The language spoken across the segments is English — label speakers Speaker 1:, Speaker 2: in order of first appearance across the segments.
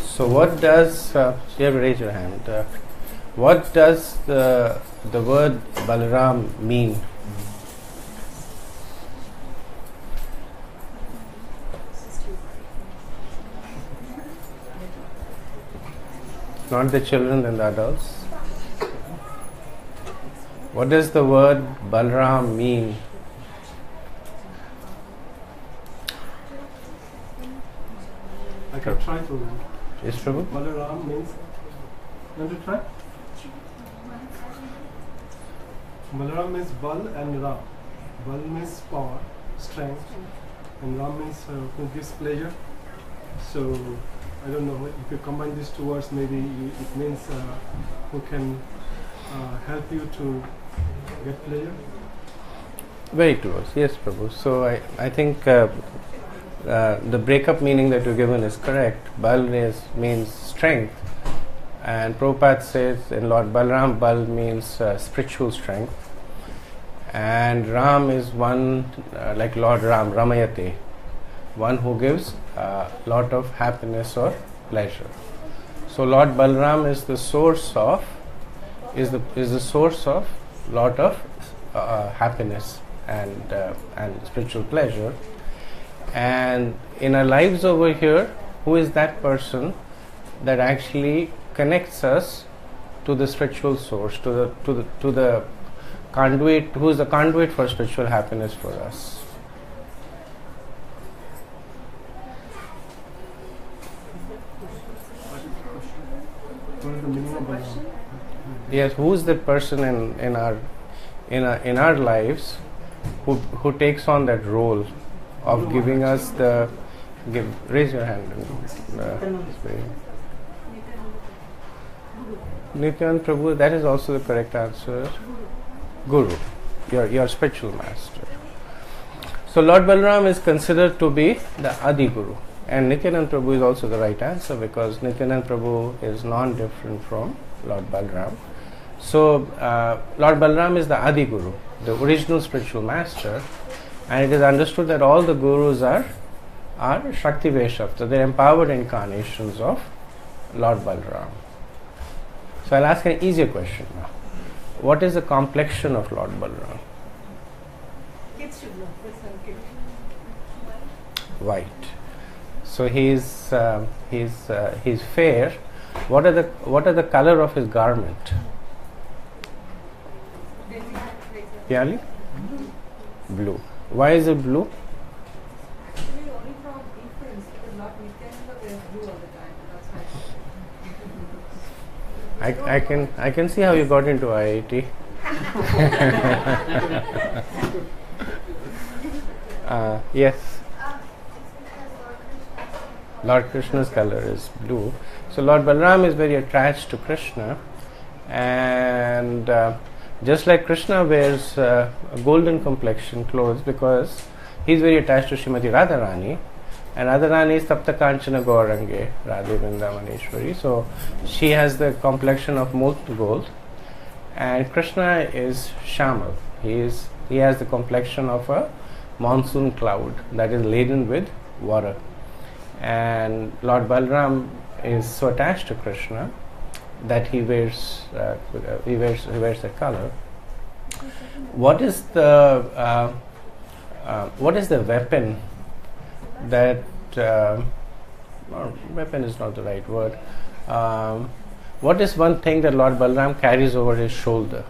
Speaker 1: So what does, you have to raise your hand, what does the word Balaram mean? Not the children, then the adults. What does the word Balaram mean?
Speaker 2: I can try to.
Speaker 1: Yes, Prabhu?
Speaker 2: Balaram means. Want to try? Balaram means Bal and Ram. Bal means power, strength, and Ram means who gives pleasure. So I don't know if you combine these two words, maybe it means who can help you to get pleasure.
Speaker 1: Very close, yes, Prabhu. So I think the breakup meaning that you've given is correct. Bal means strength, and Prabhupada says in Lord Balaram, Bal means spiritual strength, and Ram is one like Lord Ram, Ramayate, one who gives a lot of happiness or pleasure. So Lord Balaram is the source of lot of happiness and spiritual pleasure. And in our lives over here, who is that person that actually connects us to the spiritual source, to the conduit, who is the conduit for spiritual happiness for us?
Speaker 2: What is the meaning of Balaram?
Speaker 1: Yes, who is that person in our lives who takes on that role of giving us the raise your hand. Nityan Prabhu, that is also the correct answer. Guru, your spiritual master. So Lord Balaram is considered to be the Adi Guru, and Nityanand Prabhu is also the right answer because Nityanand Prabhu is non-different from Lord Balaram. So Lord Balaram is the Adi Guru, the original spiritual master, and it is understood that all the gurus are Shakti Vaishafta, they are empowered incarnations of Lord Balaram. So I'll ask an easier question now. What is the complexion of Lord Balaram?
Speaker 3: Kids should know.
Speaker 1: White. So he's fair. What are the color of his garment? Pyali? Blue. Why is it blue?
Speaker 3: Actually, only from inference, because not Nityananda wears blue all the time. That's why.
Speaker 1: I can see how you got into IIT. Yes. Lord Krishna's color is blue. So Lord Balaram is very attached to Krishna, and just like Krishna wears a golden complexion clothes because he's very attached to Srimati Radharani, and Radharani is Tapta Kanchana Gaurange, Radhe Vrindavaneshwari. So she has the complexion of molten gold, and Krishna is Shamal. He has the complexion of a monsoon cloud that is laden with water. And Lord Balaram is so attached to Krishna that he wears that color. What is the weapon that weapon is not the right word. What is one thing that Lord Balaram carries over his shoulder?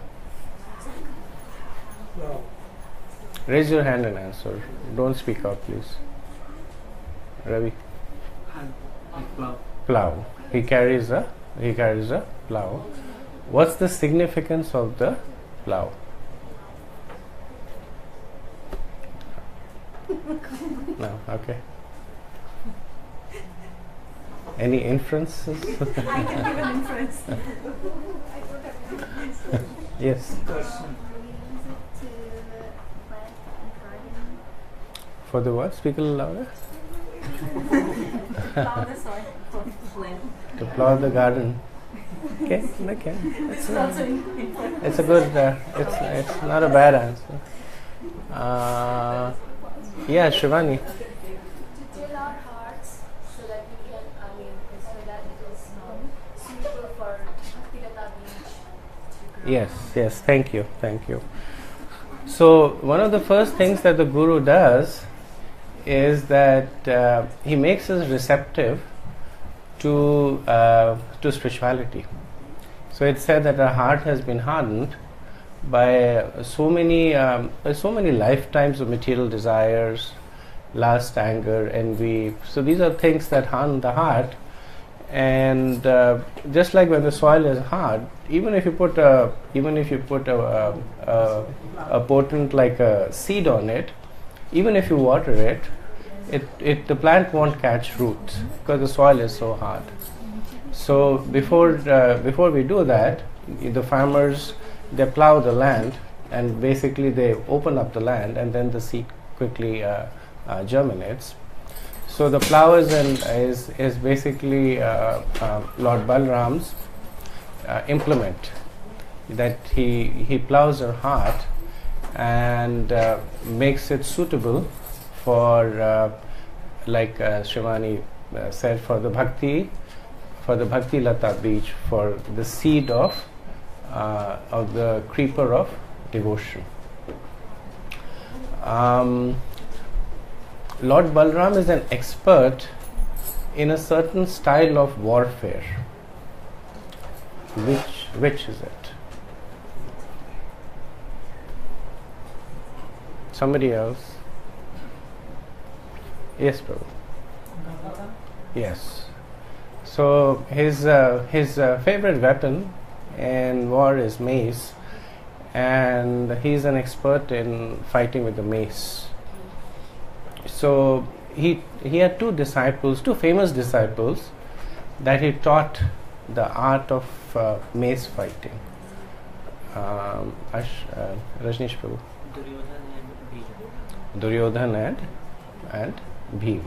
Speaker 1: Raise your hand and answer. Don't speak out, please. Ravi. Plow. He carries a plow. What's the significance of the plow? No. Okay. Any inferences?
Speaker 3: I can give an inference.
Speaker 1: Yes. For the what? Speak a little louder.
Speaker 3: Plow the soil for plant.
Speaker 1: To plow the garden. Okay.
Speaker 3: It's also inference.
Speaker 1: It's a good. It's not a bad answer. Yeah, Shivani.
Speaker 4: Did Lord
Speaker 1: Yes, yes, thank you, thank you. So, one of the first things that the Guru does is that he makes us receptive to spirituality. So, it's said that our heart has been hardened by so many lifetimes of material desires, lust, anger, envy. So, these are things that harden the heart. And just like when the soil is hard, even if you put a potent like a seed on it, even if you water it, the plant won't catch roots because the soil is so hard. So before we do that, the farmers, they plow the land and basically they open up the land, and then the seed quickly germinates. So the plow is basically Lord Balaram's implement, that he plows her heart and makes it suitable for, like Shivani said, for the bhakti lata bij, for the seed of the creeper of devotion. Lord Balaram is an expert in a certain style of warfare. Which is it? Somebody else? Yes, Prabhu. Yes. So his favorite weapon in war is mace, and he's an expert in fighting with the mace. So he had two famous disciples that he taught the art of mace fighting. Rajneesh Prabhu. Duryodhan and Bhim.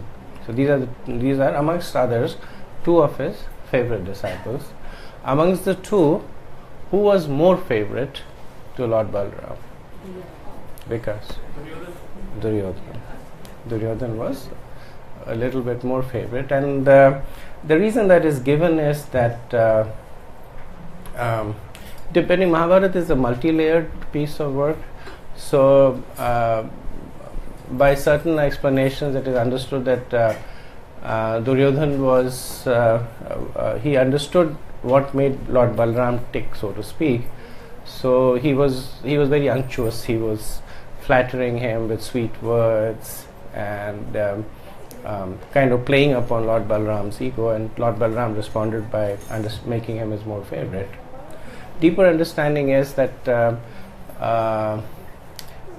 Speaker 1: So these are amongst others two of his favorite disciples. Amongst the two, who was more favorite to Lord Balaram? Because Duryodhan was a little bit more favorite, and the reason that is given is that depending, Mahabharata is a multi-layered piece of work. So by certain explanations, it is understood that Duryodhan was he understood what made Lord Balaram tick, so to speak. So he was very unctuous. He was flattering him with sweet words and kind of playing upon Lord Balaram's ego, and Lord Balaram responded by making him his more favorite. Deeper understanding is that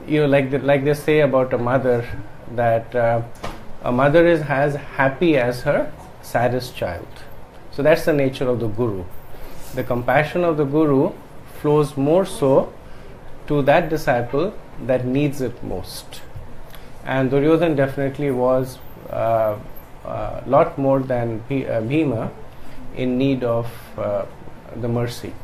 Speaker 1: like they say about a mother, that a mother is as happy as her saddest child. So that's the nature of the Guru. The compassion of the Guru flows more so to that disciple that needs it most. And Duryodhan definitely was a lot more than Bhima in need of the mercy.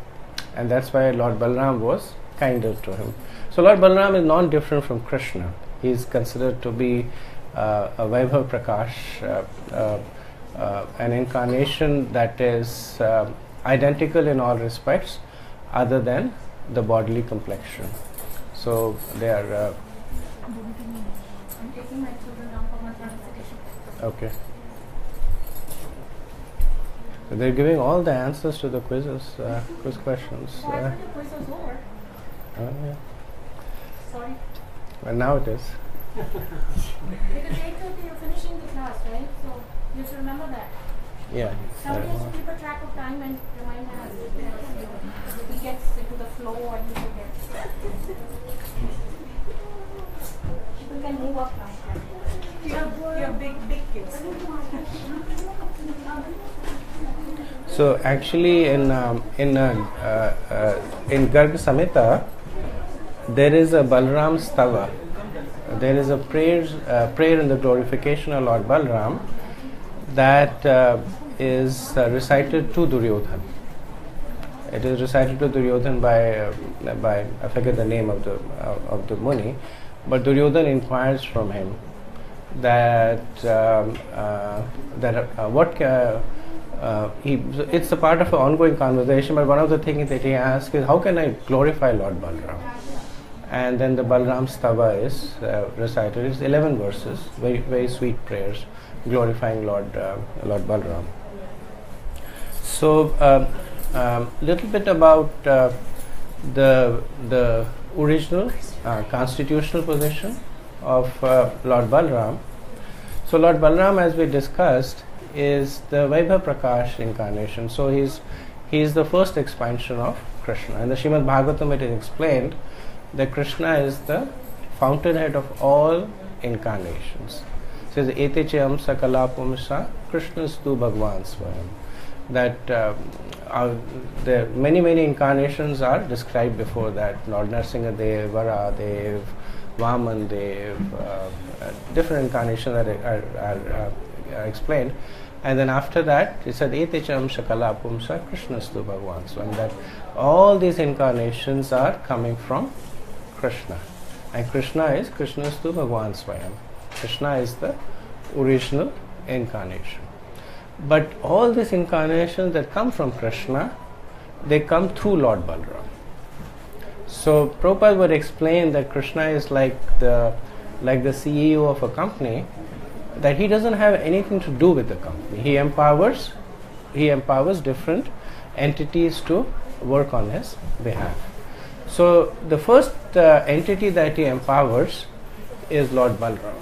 Speaker 1: And that's why Lord Balaram was kinder to him. So Lord Balaram is non-different from Krishna. He is considered to be a Vaibhav Prakash, an incarnation that is identical in all respects other than the bodily complexion. So they are
Speaker 4: I'm taking my children down for my participation.
Speaker 1: okay. So they're giving all the answers to the quiz questions.
Speaker 4: Oh, I thought the quiz was over.
Speaker 1: Yeah.
Speaker 4: Sorry.
Speaker 1: Well, now it is.
Speaker 4: Because 8:30 you're finishing the class, right? So you have to remember that.
Speaker 1: Yeah.
Speaker 4: Somebody has to keep a track of time and remind us. He gets into the flow and he forgets. People can move up now.
Speaker 3: You're big kids.
Speaker 1: So actually, in Garg Samhita, there is a Balaram Stava. There is a prayer in the glorification of Lord Balaram that is recited to Duryodhan. It is recited to Duryodhan by I forget the name of the Muni, but Duryodhan inquires from him that it's a part of an ongoing conversation, but one of the things that he asks is, how can I glorify Lord Balaram? And then the Balaram Stava is recited. It's 11 verses, very, very sweet prayers, glorifying Lord Balaram. So, little bit about the original constitutional position of Lord Balaram. So Lord Balaram, as we discussed, is the Vaibhav Prakash incarnation. So he's the first expansion of Krishna. In the Srimad Bhagavatam it is explained that Krishna is the fountainhead of all incarnations. It says, Ete chayam sakala pumsa Krishnastu Bhagwan Swayam. That the many incarnations are described before that. Lord Narsinga Dev, Vara Dev, Vaman Dev, different incarnations are explained. And then after that, it said, Ete cham shakala pumsa Krishnastu Bhagwan. So, and that all these incarnations are coming from Krishna. And Krishna is Krishnastu Bhagwan Swayam. Krishna is the original incarnation. But all these incarnations that come from Krishna, they come through Lord Balaram. So Prabhupada would explain that Krishna is like the CEO of a company, that he doesn't have anything to do with the company. He empowers different entities to work on his behalf. So the first entity that he empowers is Lord Balaram.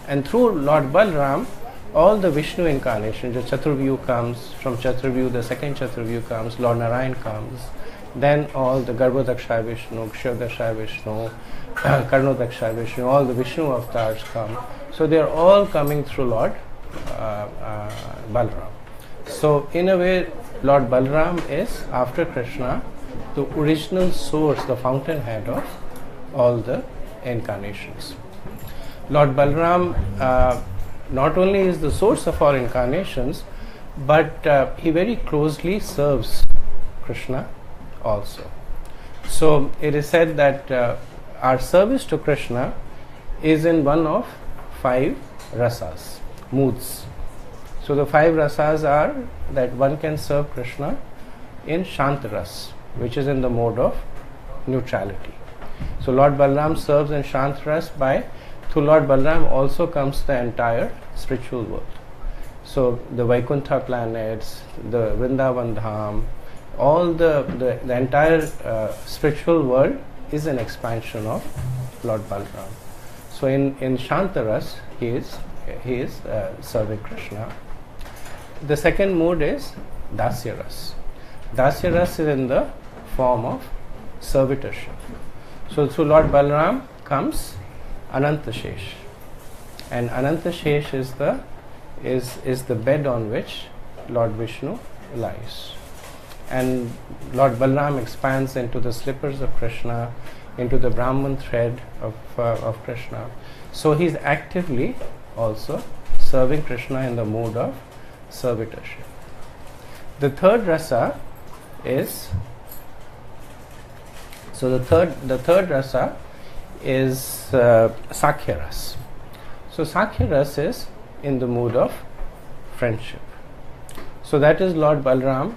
Speaker 1: And through Lord Balaram, all the Vishnu incarnations, the Chaturvyu comes, from Chaturvyu the second Chaturvyu comes, Lord Narayan comes, then all the Garbhodaksha Vishnu, Kshivdaksha Vishnu, Karnodaksha Vishnu, all the Vishnu avatars come. So they are all coming through Lord Balaram. So in a way, Lord Balaram is, after Krishna, the original source, the fountainhead of all the incarnations. Lord Balaram not only is the source of all incarnations, but he very closely serves Krishna also. So it is said that our service to Krishna is in one of 5 rasas, moods. So the 5 rasas are that one can serve Krishna in Shantaras, which is in the mode of neutrality. So Lord Balaram serves in Shantaras by, through Lord Balaram also comes the entire spiritual world. So the Vaikuntha planets, the Vrindavan Dham, all the entire spiritual world is an expansion of Lord Balaram. So in Shantaras, he is serving Krishna. The second mode is Dasyaras. Dasyaras is in the form of servitorship. So through Lord Balaram comes Anantashesh, and Anantashesh is the bed on which Lord Vishnu lies. And Lord Balaram expands into the slippers of Krishna, into the Brahman thread of Krishna. So he is actively also serving Krishna in the mode of servitorship. The third rasa is, so the third rasa is Sakhya Ras. So Sakhya Ras is in the mood of friendship. So that is Lord Balaram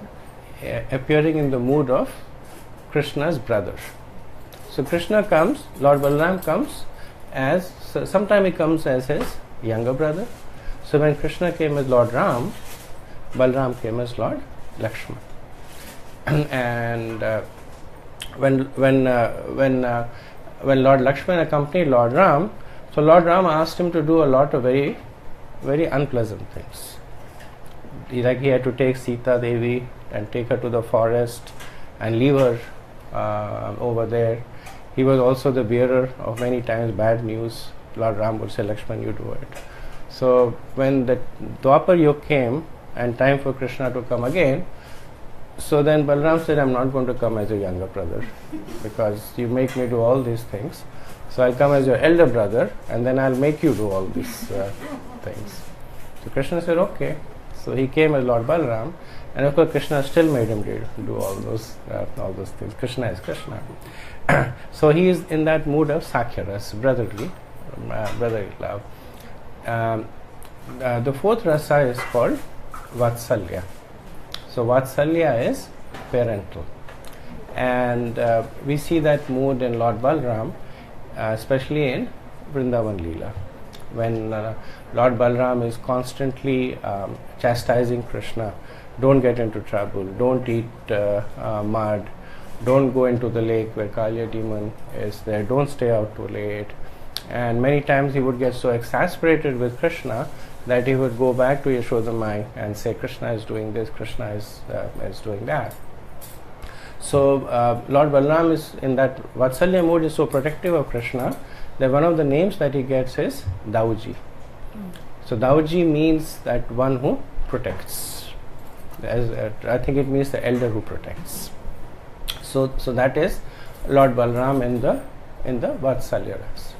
Speaker 1: appearing in the mood of Krishna's brother. So Krishna comes, Lord Balaram comes as, so sometime he comes as his younger brother. So when Krishna came as Lord Ram, Balaram came as Lord Lakshman. And when Lord Lakshman accompanied Lord Ram, so Lord Ram asked him to do a lot of very, very unpleasant things. He had to take Sita Devi and take her to the forest and leave her over there. He was also the bearer of many times bad news. Lord Ram would say, Lakshman, you do it. So when the Dwapar Yuga came and time for Krishna to come again, so then Balaram said, I'm not going to come as your younger brother because you make me do all these things. So I'll come as your elder brother and then I'll make you do all these things. So Krishna said, okay. So he came as Lord Balaram, and of course Krishna still made him do all those things. Krishna is Krishna. So he is in that mood of Sakya-ras, brotherly love. The fourth rasa is called Vatsalya. So Vatsalya is parental. And we see that mood in Lord Balaram, especially in Vrindavan Leela, when Lord Balaram is constantly chastising Krishna, don't get into trouble, don't eat mud, don't go into the lake where Kalya demon is there, don't stay out too late. And many times he would get so exasperated with Krishna that he would go back to Yashodamai and say, Krishna is doing this, Krishna is doing that. So Lord Balaram is in that Vatsalya mood, is so protective of Krishna that one of the names that he gets is Dauji. So Dauji means that one who protects. I think it means the elder who protects. So that is Lord Balaram in the Vatsalya ras.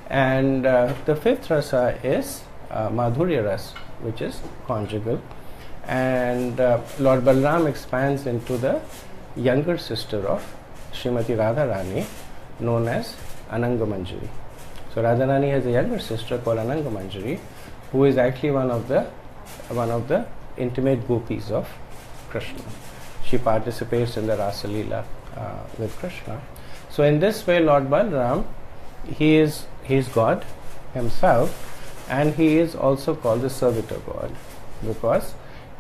Speaker 1: And the fifth rasa is Madhurya ras, which is conjugal. And Lord Balaram expands into the younger sister of Srimati Radharani, known as Ananga Manjari. So Radharani has a younger sister called Ananga Manjari, who is actually one of the intimate gopis of Krishna. She participates in the Rasa Leela with Krishna. So in this way, Lord Balaram, he is God himself, and he is also called the servitor God, because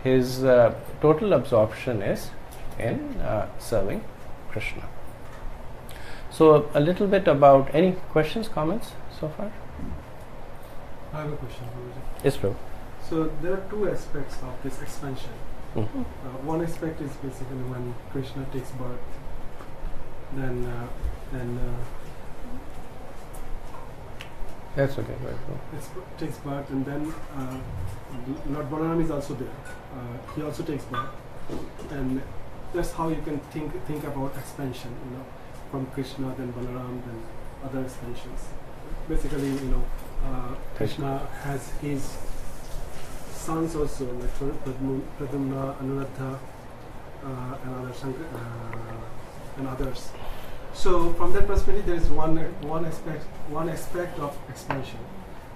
Speaker 1: his total absorption is in serving Krishna. So a little bit about any questions, comments so far?
Speaker 2: I have a question. Guruji.
Speaker 1: Yes, Prabhu.
Speaker 2: So there are two aspects of this expansion.
Speaker 1: Mhm.
Speaker 2: One aspect is basically when Krishna takes birth, then
Speaker 1: That's okay. Right.
Speaker 2: takes birth, and then Lord Balaram is also there. He also takes birth, and that's how you can think about expansion. From Krishna, then Balaram, then other expansions. Basically, Krishna has his sons also, like Pradyumna, Anuruddha, and others. So from that perspective, there is one aspect of expansion.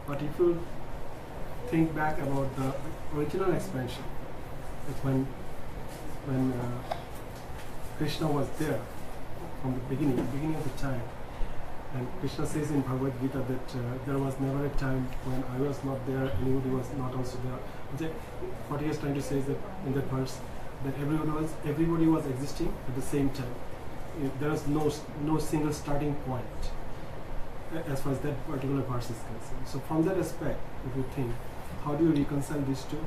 Speaker 2: But if you think back about the original expansion, it's when Krishna was there from the beginning of the time. And Krishna says in Bhagavad Gita that there was never a time when I was not there, anybody was not also there. What he is trying to say is that in that verse, that everybody was existing at the same time. There is no single starting point as far as that particular verse is concerned. So from that aspect, if you think, how do you reconcile these two?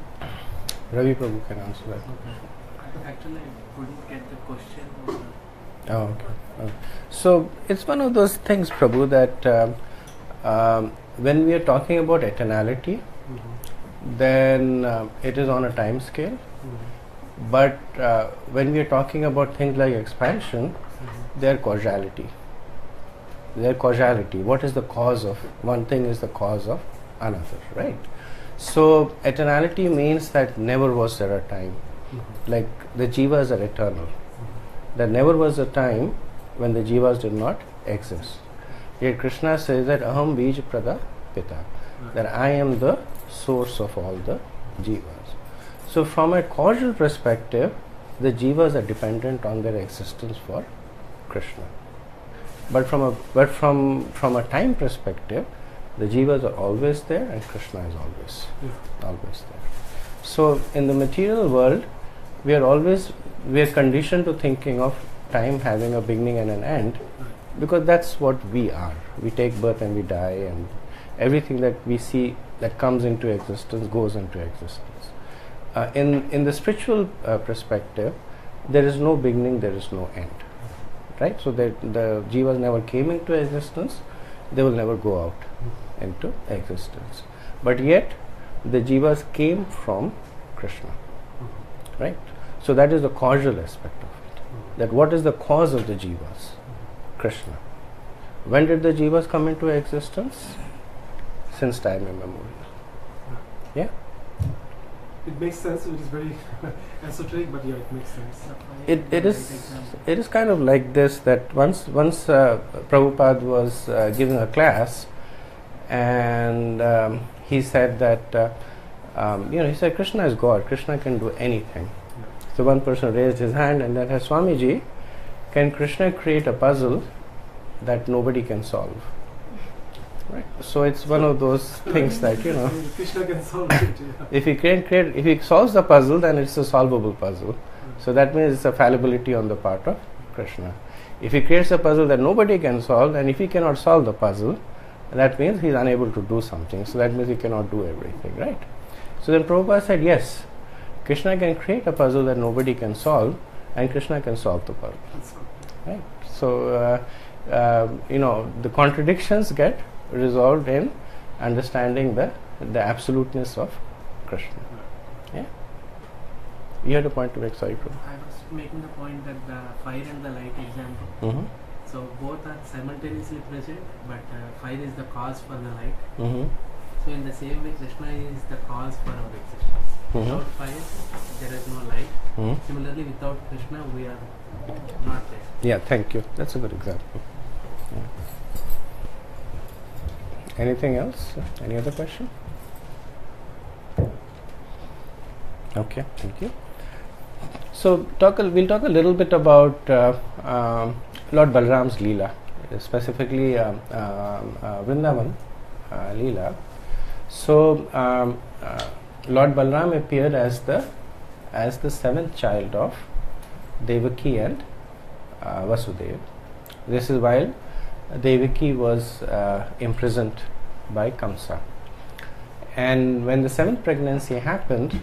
Speaker 1: Ravi Prabhu can answer that.
Speaker 5: Okay. Actually, I couldn't get the question.
Speaker 1: Oh, okay. So it's one of those things, Prabhu, that when we are talking about eternality, then it is on a time scale. But when we are talking about things like expansion, they are causality. They are causality. What is the cause of one thing is the cause of another, right? So eternality means that never was there a time. Like the jivas are eternal. There never was a time when the jivas did not exist. Yet Krishna says that aham bij prada pita, that I am the source of all the jivas. So from a causal perspective, the jivas are dependent on their existence for Krishna. But from a time perspective, the jivas are always there and Krishna is always there. So in the material world, we are conditioned to thinking of time having a beginning and an end, because that's what we are. We take birth and we die, and everything that we see that comes into existence goes into existence. In the spiritual perspective, there is no beginning, there is no end, right? So the jivas never came into existence, they will never go out into existence. But yet, the jivas came from Krishna, right? So that is the causal aspect of it. That what is the cause of the jivas? Krishna. When did the jivas come into existence? Since time immemorial. Yeah?
Speaker 2: It makes sense. It is very esoteric, but yeah, it makes sense.
Speaker 1: It is kind of like this, that once Prabhupada was giving a class, and he said that he said Krishna is God. Krishna can do anything. So one person raised his hand and then asked, Swamiji, can Krishna create a puzzle that nobody can solve? Right. So it's one of those things that, you know,
Speaker 2: Krishna can solve it. Yeah.
Speaker 1: if he solves the puzzle, then it's a solvable puzzle. So that means it's a fallibility on the part of Krishna. If he creates a puzzle that nobody can solve, and if he cannot solve the puzzle, that means he's unable to do something. So that means he cannot do everything, right? So then Prabhupada said, yes, Krishna can create a puzzle that nobody can solve, and Krishna can solve the puzzle. Right? So, you know, the contradictions get resolved in understanding the absoluteness of Krishna. Yeah? You had a point to make, sorry, Prabhu.
Speaker 5: I was making the point that the fire and the light example.
Speaker 1: Mm-hmm.
Speaker 5: So both are simultaneously present, but fire is the cause for the light.
Speaker 1: Mm-hmm.
Speaker 5: So in the same way, Krishna is the cause for our existence.
Speaker 1: Mm-hmm.
Speaker 5: Without fire, there is no light.
Speaker 1: Mm-hmm.
Speaker 5: Similarly, without Krishna, we are not there.
Speaker 1: Yeah, thank you. That's a good example. Yeah. Anything else? Any other question? Okay, thank you. So we'll talk a little bit about Lord Balaram's Leela, specifically Vrindavan Leela. So Lord Balaram appeared as the seventh child of Devaki and Vasudeva. This is while Devaki was imprisoned by Kamsa. And when the seventh pregnancy happened,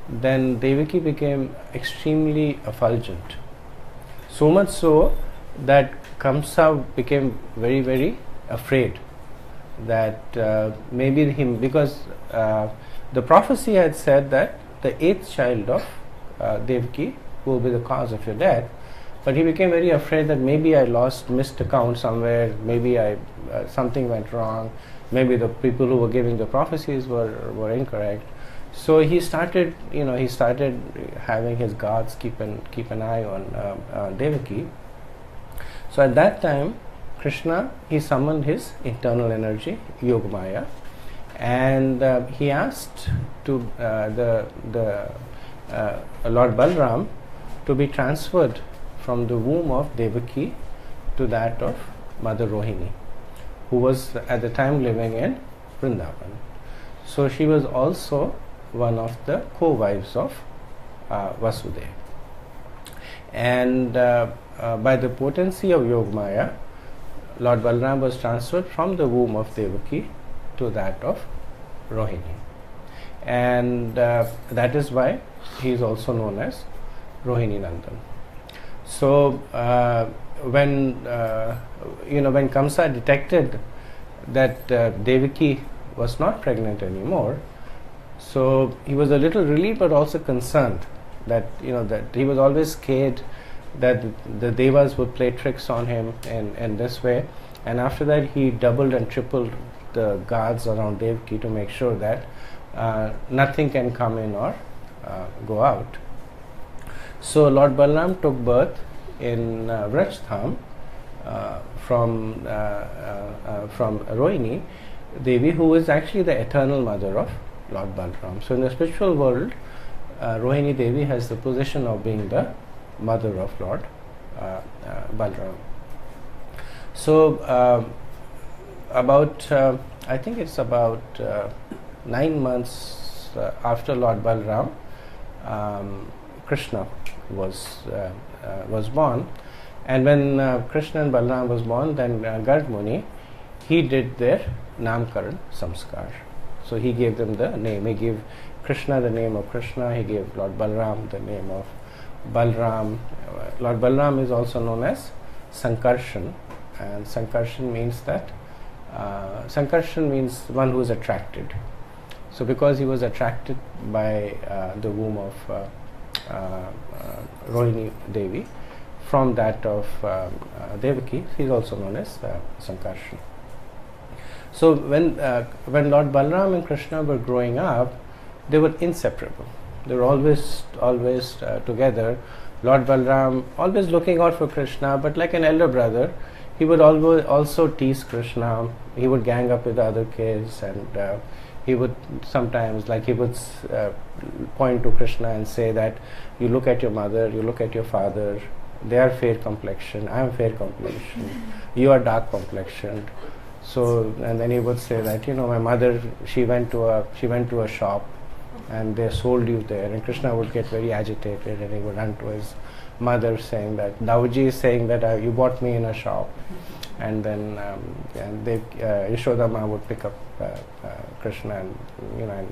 Speaker 1: then Devaki became extremely effulgent. So much so that Kamsa became very, very afraid that maybe him, because the prophecy had said that the eighth child of Devaki will be the cause of your death. But he became very afraid that maybe I missed account somewhere, maybe something went wrong, maybe the people who were giving the prophecies were incorrect. So he started having his guards keep an eye on Devaki. So at that time, Krishna, he summoned his internal energy, Yogamaya, and he asked to Lord Balaram to be transferred from the womb of Devaki to that of Mother Rohini, who was at the time living in Vrindavan. So she was also one of the co-wives of Vasudeva. And by the potency of Yogamaya, Lord Balaram was transferred from the womb of Devaki to that of Rohini. And that is why he is also known as Rohini Nandan. So when Kamsa detected that Devaki was not pregnant anymore, so he was a little relieved but also concerned that he was always scared that the devas would play tricks on him in this way, and after that he doubled and tripled the guards around Devaki to make sure that nothing can come in or go out. So Lord Balaram took birth in Vrajtham from Rohini Devi, who is actually the eternal mother of Lord Balaram. So in the spiritual world, Rohini Devi has the position of being the mother of Lord Balaram. So I think it's about 9 months after Lord Balaram, Krishna was born, and when Krishna and Balaram was born, then Garg Muni, he did their Namkaran Samskar. So he gave them the name. He gave Krishna the name of Krishna. He gave Lord Balaram the name of Balaram. Lord Balaram is also known as Sankarshan, and Sankarshan means one who is attracted. So because he was attracted by the womb of Rohini Devi from that of Devaki, he is also known as Sankarshan. So when Lord Balaram and Krishna were growing up, they were inseparable. They were always together. Lord Balaram always looking out for Krishna, but like an elder brother, he would always also tease Krishna. He would gang up with the other kids, and he would sometimes, like he would point to Krishna and say that you look at your mother, you look at your father, they are fair complexion, I am fair complexion, you are dark complexioned. So, and then he would say that, you know, my mother, she went to a shop and they sold you there, and Krishna would get very agitated and he would run to his mother saying that Dauji is saying that you bought me in a shop. And then Yashodama would pick up Krishna and, you know,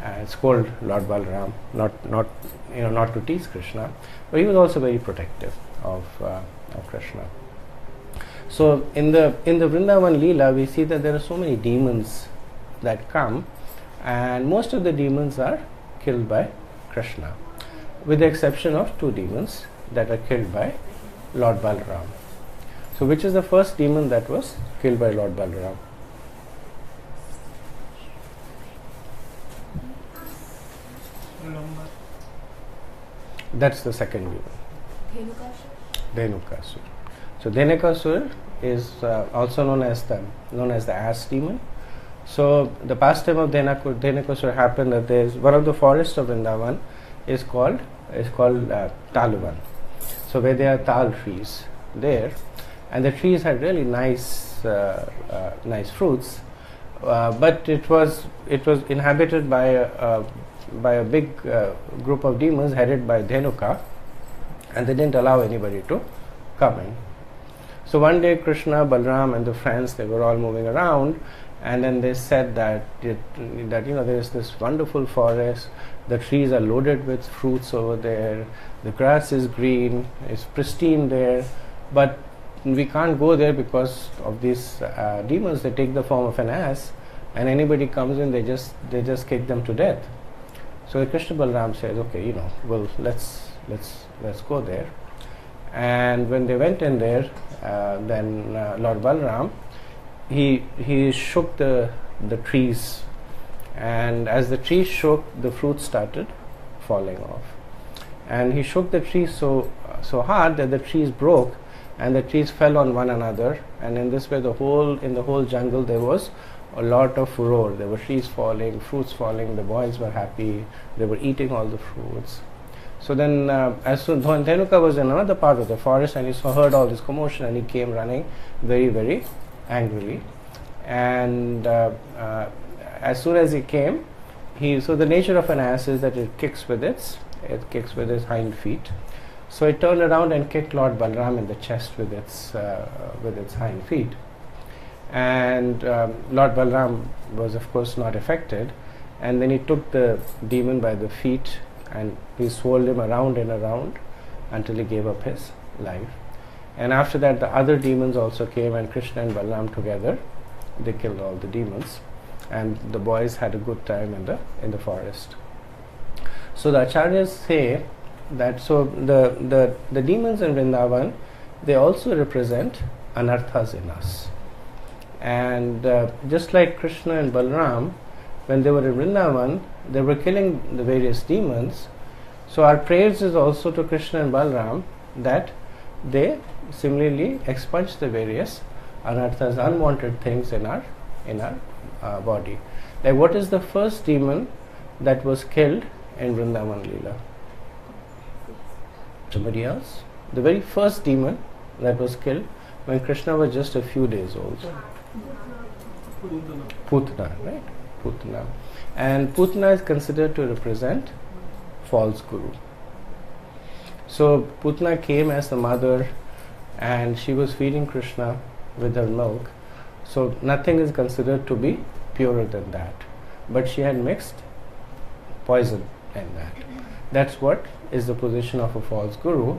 Speaker 1: and scold Lord Balaram, not to tease Krishna, but he was also very protective of Krishna. So in the Vrindavan Leela, we see that there are so many demons that come, and most of the demons are killed by Krishna, with the exception of 2 demons that are killed by Lord Balaram. So which is the first demon that was killed by Lord Balaram? That's the second demon. Dhenukasur. So Dhenukasur is also known as the ass demon. So the pastime of Dhenukasur happened that there is one of the forests of Vrindavan is called Taluvan. So where there are tal trees there, and the trees had really nice fruits, but it was inhabited by a big group of demons headed by Dhenuka, and they didn't allow anybody to come in. So one day Krishna, Balaram and the friends, they were all moving around, and then they said that you know, there is this wonderful forest, the trees are loaded with fruits over there, the grass is green, it's pristine there, but we can't go there because of these demons. They take the form of an ass, and anybody comes in, they just kick them to death. So Krishna Balaram says, okay, you know, well, let's go there. And when they went in there, then Lord Balaram, he shook the trees, and as the trees shook, the fruit started falling off. And he shook the trees so hard that the trees broke, and the trees fell on one another, and in this way in the whole jungle there was a lot of furore. There were trees falling, fruits falling, the boys were happy, they were eating all the fruits. So then as soon Dhenuka was in another part of the forest, and he heard all this commotion, and he came running very, very angrily. And as soon as he came, so the nature of an ass is that it kicks with its hind feet. So it turned around and kicked Lord Balaram in the chest with its hind feet. And Lord Balaram was of course not affected, and then he took the demon by the feet and he swirled him around and around until he gave up his life. And after that the other demons also came, and Krishna and Balaram together, they killed all the demons, and the boys had a good time in the forest. So the acharyas say that the demons in Vrindavan, they also represent anarthas in us. And just like Krishna and Balaram, when they were in Vrindavan, they were killing the various demons. So our prayers is also to Krishna and Balaram that they similarly expunge the various anarthas, unwanted things in our body. Like, what is the first demon that was killed in Vrindavan Leela? Somebody else? The very first demon that was killed when Krishna was just a few days old. Putana, right? Putana. And Putana is considered to represent false guru. So Putana came as the mother, and she was feeding Krishna with her milk. So nothing is considered to be purer than that. But she had mixed poison in that. That's what is the position of a false guru,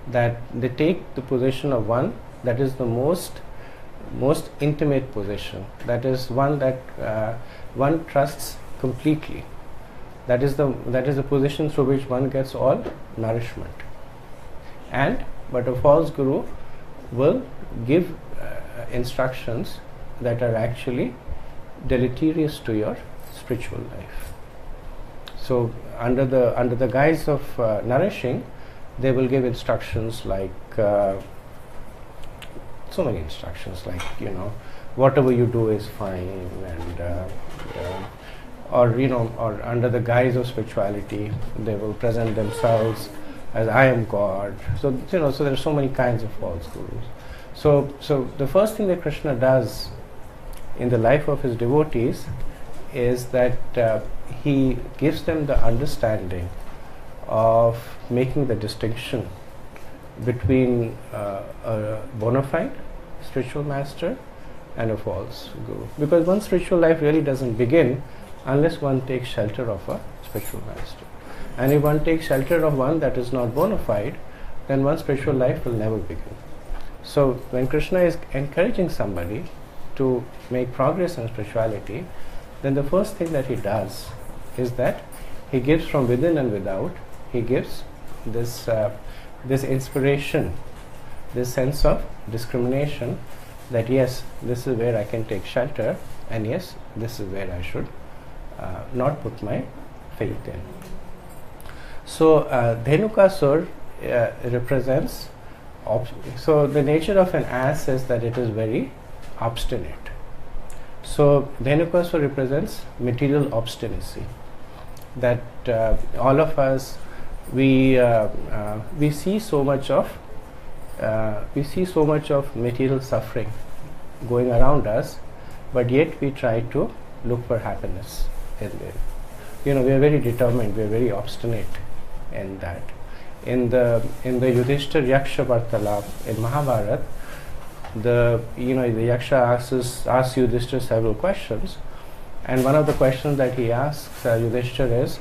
Speaker 1: that they take the position of one that is the most intimate position, that is one that one trusts completely. That is the position through which one gets all nourishment. But a false guru will give instructions that are actually deleterious to your spiritual life. So under the guise of nourishing, they will give instructions like so many instructions, like, you know, whatever you do is fine, and or under the guise of spirituality, they will present themselves as I am God. So so there are so many kinds of false gurus. So the first thing that Krishna does in the life of his devotees is that he gives them the understanding of making the distinction between a bona fide spiritual master and a false guru. Because one's spiritual life really doesn't begin unless one takes shelter of a spiritual master. And if one takes shelter of one that is not bona fide, then one's spiritual life will never begin. So when Krishna is encouraging somebody to make progress in spirituality, then the first thing that he does is that he gives from within and without, he gives this inspiration, this sense of discrimination, that yes, this is where I can take shelter, and yes, this is where I should not put my faith in. So Dhenukasur represents, so the nature of an ass is that it is very obstinate. So Dhenukasur represents material obstinacy, that all of us, we see so much of material suffering going around us, but yet we try to look for happiness in there. We are very determined, we are very obstinate in that. In the Yudhishthir Yaksha Vartalap in Mahabharata, the Yaksha asks Yudhishthir several questions, and one of the questions that he asks Yudhishthir is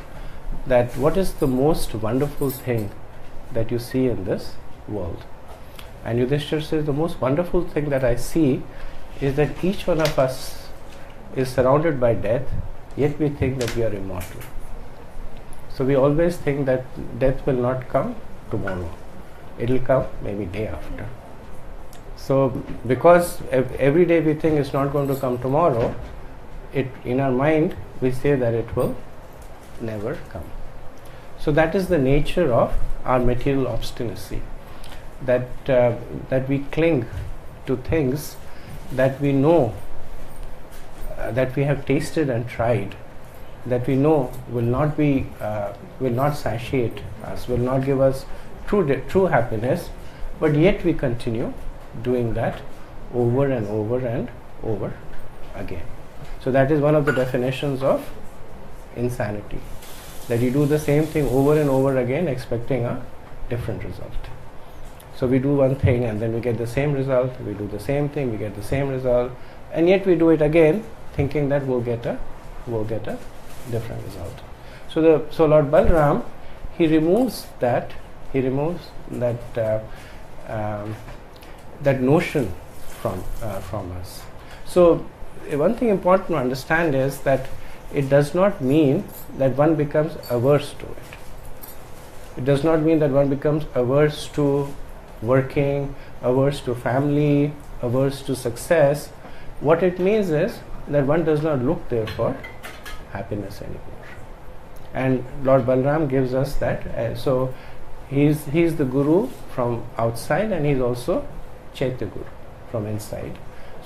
Speaker 1: that what is the most wonderful thing that you see in this world? And Yudhishthir says, the most wonderful thing that I see is that each one of us is surrounded by death, yet we think that we are immortal. So we always think that death will not come tomorrow. It will come maybe day after. So because every day we think it's not going to come tomorrow, in our mind we say that it will never come. So that is the nature of our material obstinacy, that we cling to things that we know, that we have tasted and tried, that we know will not satiate us, will not give us true happiness, but yet we continue doing that over and over and over again. So that is one of the definitions of insanity, that you do the same thing over and over again expecting a different result. So we do one thing and then we get the same result, we do the same thing, we get the same result, and yet we do it again thinking that we'll get a different result. So Lord Balaram, he removes that notion from us. So one thing important to understand is that it does not mean that one becomes averse to it. It does not mean that one becomes averse to working, averse to family, averse to success. What it means is that one does not look there for happiness anymore. And Lord Balaram gives us that. So he's the Guru from outside, and he's also Chaitya Guru from inside.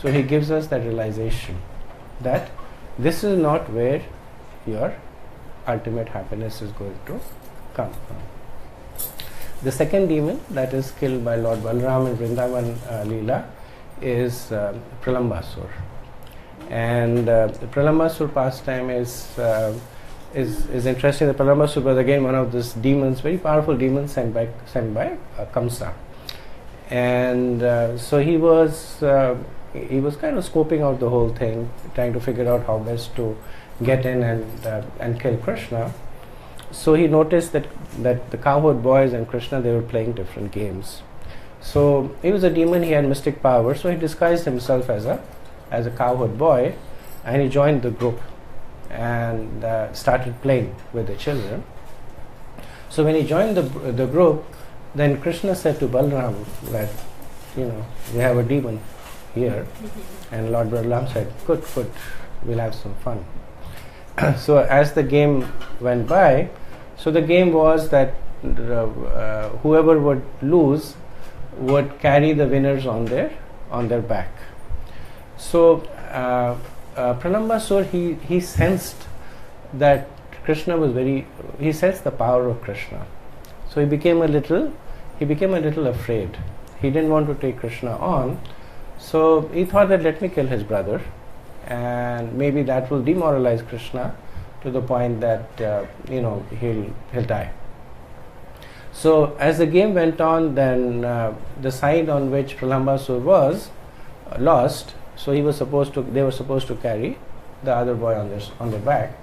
Speaker 1: So he gives us that realization that this is not where your ultimate happiness is going to come from. The second demon that is killed by Lord Balaram in Vrindavan Leela is Pralambasur. And the Pralambasur pastime is interesting. The Pralambasur was again one of these demons, very powerful demons sent by Kamsa. And so he was kind of scoping out the whole thing, trying to figure out how best to get in and kill Krishna. So he noticed that the cowherd boys and Krishna, they were playing different games. So he was a demon, he had mystic power, so he disguised himself as a cowherd boy, and he joined the group and started playing with the children. So when he joined the group, then Krishna said to Balaram that, we have a demon here. And Lord Balaram said, good, we'll have some fun. So as the game went by, so the game was that whoever would lose would carry the winners on their back. So Pralambasur, he sensed that Krishna was he sensed the power of Krishna. So he became a little afraid. He didn't want to take Krishna on. So he thought that let me kill his brother, and maybe that will demoralize Krishna to the point that he'll die. So as the game went on, then the side on which Pralambasur was lost. So they were supposed to carry the other boy on their back.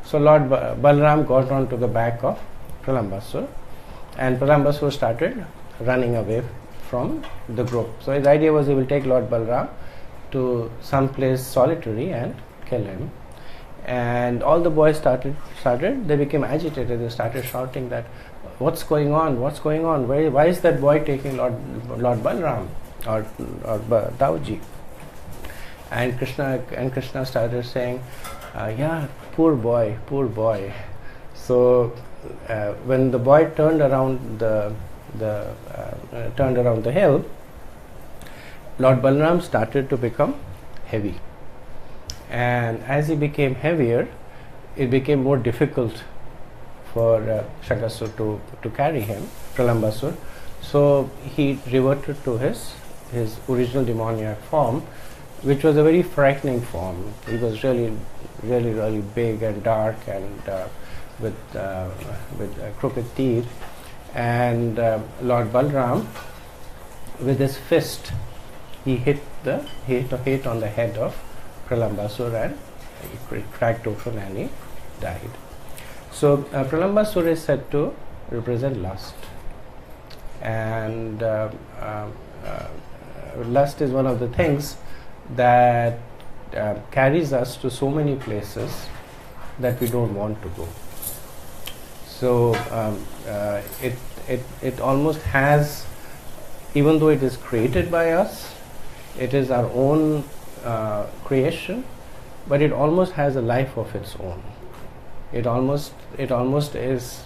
Speaker 1: So Lord Balaram got onto the back of Pralambasur, and Pralambasur started running away from the group. So his idea was he will take Lord Balaram to some place solitary and kill him. And all the boys they became agitated. They started shouting that, what's going on? Why is that boy taking Lord Balaram or Dauji? And Krishna started saying, yeah, poor boy. So when the boy turned around the hill, Lord Balaram started to become heavy, and as he became heavier, it became more difficult for Shankasur to carry him, Pralambasur. So he reverted to his original demoniac form, which was a very frightening form. He was really big and dark and with crooked teeth. And Lord Balaram, with his fist, he hit on the head of Pralambasur, and he cracked open and he died. So Pralambasur is said to represent lust, and lust is one of the things that carries us to so many places that we don't want to go. So it almost has, even though it is created by us, it is our own creation, but it almost has a life of its own. It almost is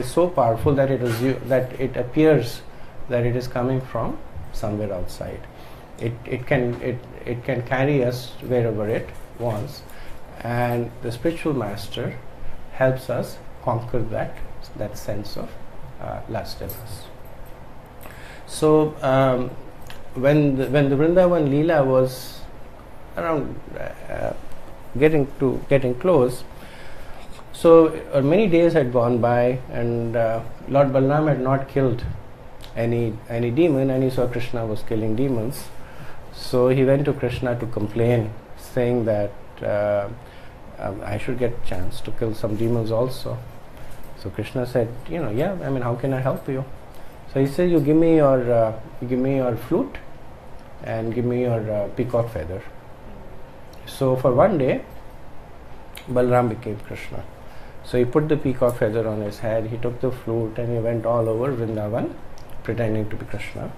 Speaker 1: so powerful that it appears that it is coming from somewhere outside. It can carry us wherever it wants, and the spiritual master helps us conquer that sense of lust in us. So when the Vrindavan Leela was around getting close, so many days had gone by, and Lord Balaram had not killed any demon, and he saw Krishna was killing demons. So he went to Krishna to complain, saying that I should get a chance to kill some demons also. So Krishna said, how can I help you? So he said, you give me your flute and give me your peacock feather. So for one day, Balaram became Krishna. So he put the peacock feather on his head, he took the flute, and he went all over Vrindavan pretending to be Krishna.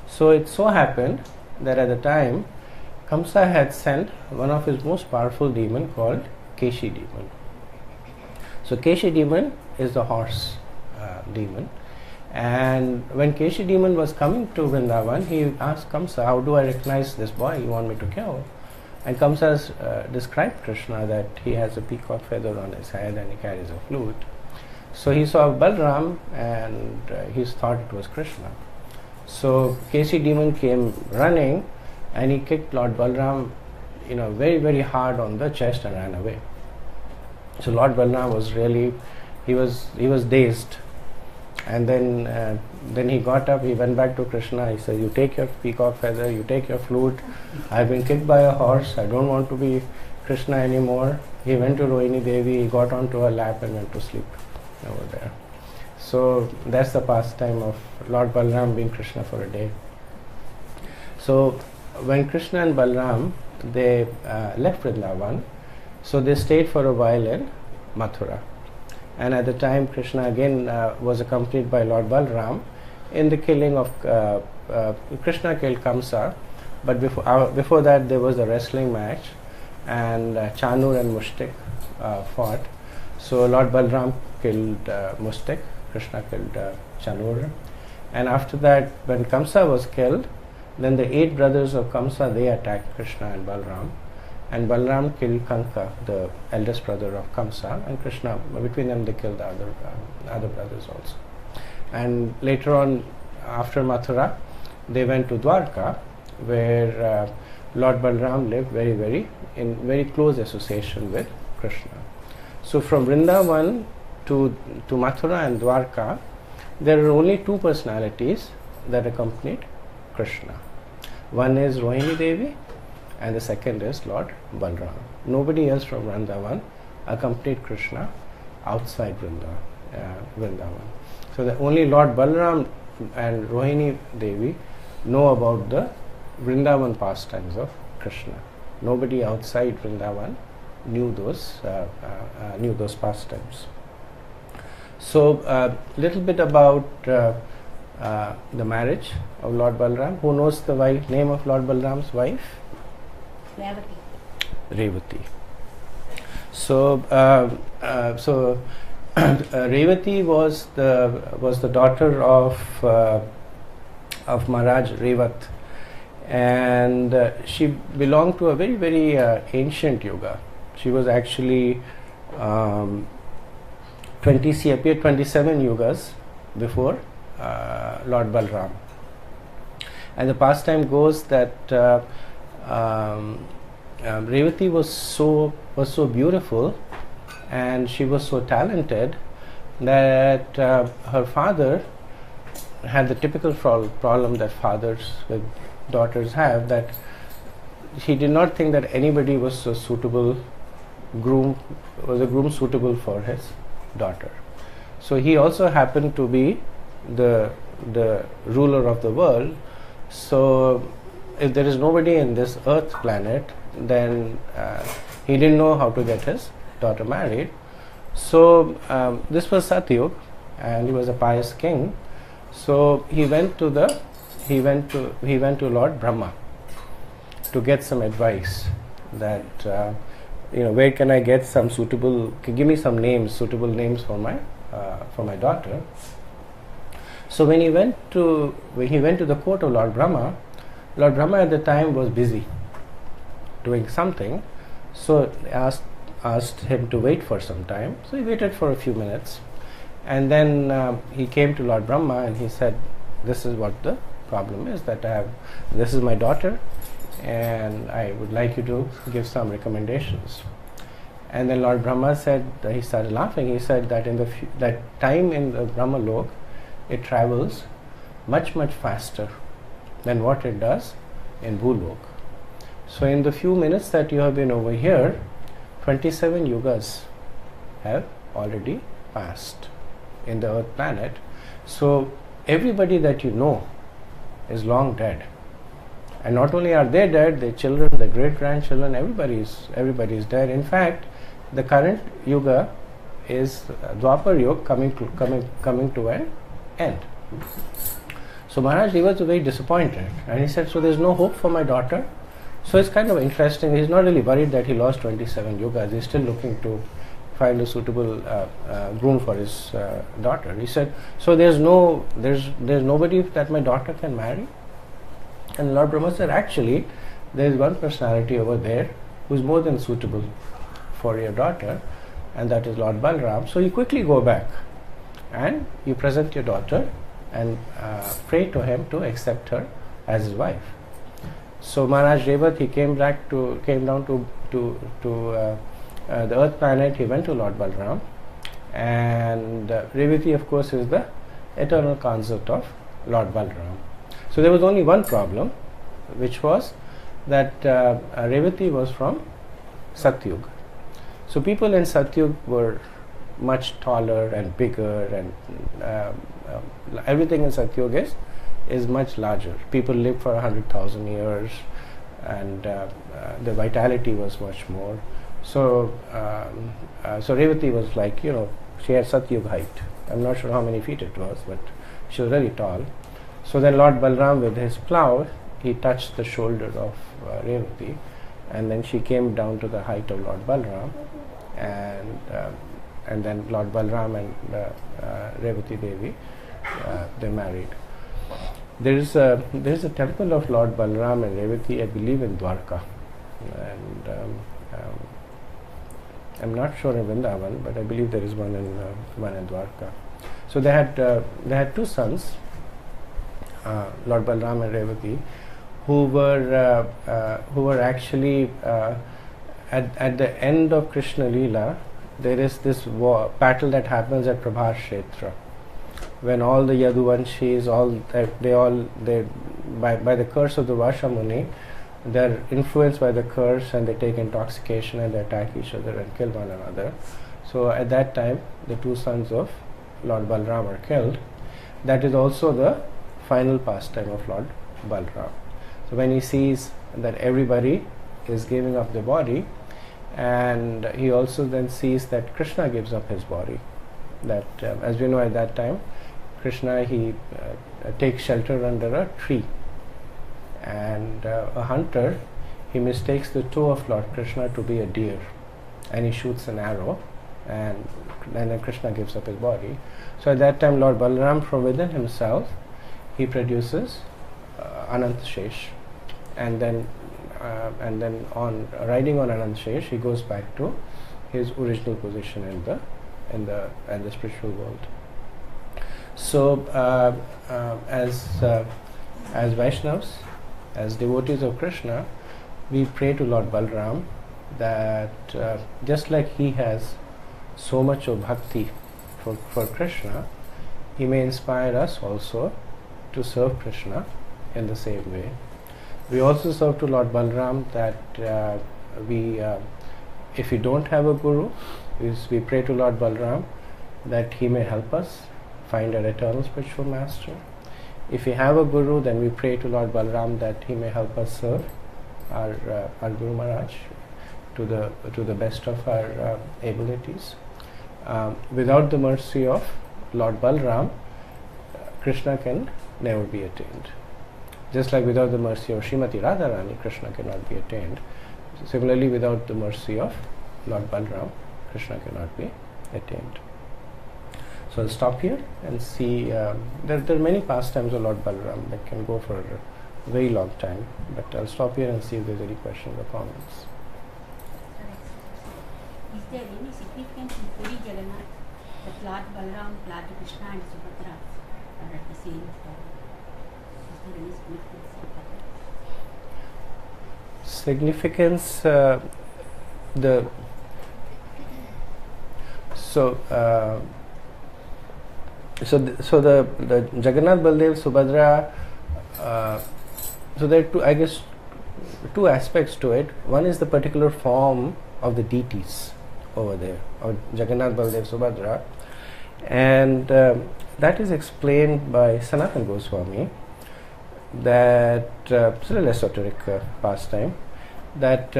Speaker 1: So it so happened that at the time, Kamsa had sent one of his most powerful demon called Keshi demon. So Keshi demon is the horse demon. And when Keshi demon was coming to Vrindavan, he asked Kamsa, how do I recognize this boy you want me to kill? And Kamsa described Krishna that he has a peacock feather on his head and he carries a flute. So he saw Balaram and he thought it was Krishna. So Keshi demon came running and he kicked Lord Balaram, very, very hard on the chest and ran away. So Lord Balaram was he was dazed. And then he got up, he went back to Krishna, he said, you take your peacock feather, you take your flute, I've been kicked by a horse, I don't want to be Krishna anymore. He went to Rohini Devi, he got onto her lap and went to sleep over there. So that's the pastime of Lord Balaram being Krishna for a day. So when Krishna and Balaram, they left Vrindavan, so they stayed for a while in Mathura. And at the time, Krishna again was accompanied by Lord Balaram in the killing of Krishna killed Kamsa, but before that there was a wrestling match, and Chanur and Mushtik fought. So Lord Balaram killed Mushtik, Krishna killed Chanur, and after that, when Kamsa was killed, then the 8 brothers of Kamsa, they attacked Krishna and Balaram, and Balaram killed Kanka, the eldest brother of Kamsa, and Krishna, between them they killed the other brothers also. And later on, after Mathura, they went to Dwarka, where Lord Balaram lived in very close association with Krishna. So from Vrindavan to Mathura and Dwarka, there are only two personalities that accompanied Krishna. One is Rohini Devi and the second is Lord Balaram. Nobody else from Vrindavan accompanied Krishna outside Vrindavan. So the only Lord Balaram and Rohini Devi know about the Vrindavan pastimes of Krishna. Nobody outside Vrindavan knew those pastimes. So little bit about the marriage of Lord Balaram. Who knows the name of Lord Balaram's wife? Revati. So Revati was the daughter of Maharaj Revat, and she belonged to a very ancient yuga. She was actually she appeared 27 yugas before Lord Balaram. And the pastime goes that Revati was so beautiful and she was so talented that her father had the typical problem that fathers with daughters have, that he did not think that anybody was a groom suitable for his daughter. So he also happened to be the ruler of the world. So if there is nobody in this earth planet, then he didn't know how to get his daughter married. So this was Satyug, and he was a pious king. So he went to Lord Brahma to get some advice that where can I get some give me some suitable names for my daughter. So when he went to the court of Lord Brahma at the time was busy doing something, so asked him to wait for some time. So he waited for a few minutes, and then he came to Lord Brahma and he said, this is what the problem is, that this is my daughter and I would like you to give some recommendations. And then Lord Brahma said, he started laughing. He said that that time in the Brahma Lok, it travels much faster than what it does in Bhulok. So in the few minutes that you have been over here, 27 yugas have already passed in the earth planet. So everybody that you know is long dead. And not only are they dead, their children, their great-grandchildren, everybody is dead. In fact, the current yuga is Dwapar Yuga coming to an end. So Maharaj was very disappointed, and he said, so there's no hope for my daughter. So it's kind of interesting. He's not really worried that he lost 27 yugas. He's still looking to find a suitable groom for his daughter. He said, so there's nobody that my daughter can marry. And Lord Brahma said, actually, there is one personality over there who is more than suitable for your daughter, and that is Lord Balaram. So you quickly go back and you present your daughter and pray to him to accept her as his wife. So Maharaj Revat, he came down to the earth planet. He went to Lord Balaram, and Revati, of course, is the eternal consort of Lord Balaram. So there was only one problem, which was that Revati was from Satyug. So people in Satyug were much taller and bigger, and everything in Satyug is much larger. People lived for 100,000 years, and the vitality was much more. So Revati was like, she had Satyug height. I'm not sure how many feet it was, but she was really tall. So then Lord Balaram, with his plough, he touched the shoulder of Revati, and then she came down to the height of Lord Balaram, and then Lord Balaram and Revati Devi, they married. There is a temple of Lord Balaram and Revati, I believe, in Dwarka. and I'm not sure in Vrindavan, but I believe there is one in Dwarka. So they had two sons, Lord Balaram and Revati, who were actually at the end of Krishna Leela. There is this battle that happens at Prabhas Kshetra, when all the Yaduvanshis, by the curse of the Vasha Muni, they are influenced by the curse and they take intoxication and they attack each other and kill one another. So at that time, the two sons of Lord Balaram are killed. That is also the final pastime of Lord Balaram. So when he sees that everybody is giving up their body, and he also then sees that Krishna gives up his body. That as we know, at that time, Krishna, he takes shelter under a tree, and a hunter, he mistakes the toe of Lord Krishna to be a deer, and he shoots an arrow, and then Krishna gives up his body. So at that time, Lord Balaram, from within himself, he produces Anantashesh, and then on riding on Anantashesh, he goes back to his original position in the spiritual world. So as Vaishnavas, as devotees of Krishna, we pray to Lord Balaram that just like he has so much of bhakti for Krishna, he may inspire us also to serve Krishna in the same way. We also serve to Lord Balaram that if we don't have a guru, we pray to Lord Balaram that he may help us find our eternal spiritual master. If we have a guru, then we pray to Lord Balaram that he may help us serve our Guru Maharaj to the best of our abilities. Without the mercy of Lord Balaram, Krishna can never be attained. Just like without the mercy of Srimati Radharani, Krishna cannot be attained. Similarly, without the mercy of Lord Balaram, Krishna cannot be attained. So I'll stop here and see. There are many pastimes of Lord Balaram that can go for a very long time, but I'll stop here and see if there's any questions or comments.
Speaker 6: Is there any significance in Puri Jagannath that Lord Balaram, Lord Krishna and Subhadra are at the same time? Is there any significance?
Speaker 1: So the Jagannath, Baldev, Subhadra. So there are two aspects to it. One is the particular form of the deities over there, of Jagannath, Baldev, Subhadra, and that is explained by Sanatana Goswami. That it's a little esoteric pastime. That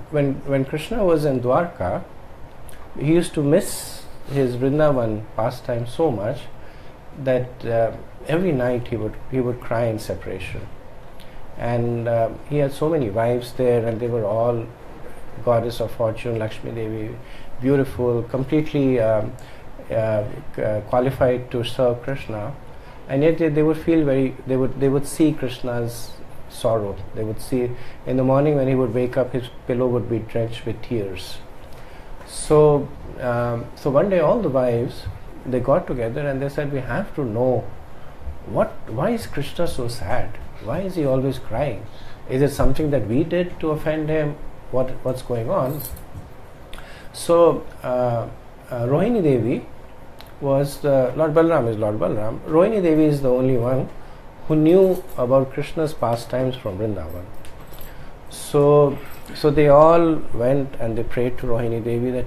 Speaker 1: when Krishna was in Dwarka, he used to miss his Vrindavan pastime so much that every night he would cry in separation. And he had so many wives there, and they were all goddess of fortune, Lakshmi Devi, beautiful, completely qualified to serve Krishna. And yet they would feel they would see Krishna's sorrow. They would see in the morning when he would wake up, his pillow would be drenched with tears. So one day all the wives, they got together and they said, we have to know why is Krishna so sad? Why is he always crying? Is it something that we did to offend him? What's going on? So Rohini Devi was Lord Balaram is Lord Balaram. Rohini Devi is the only one who knew about Krishna's pastimes from Vrindavan. So they all went and they prayed to Rohini Devi that,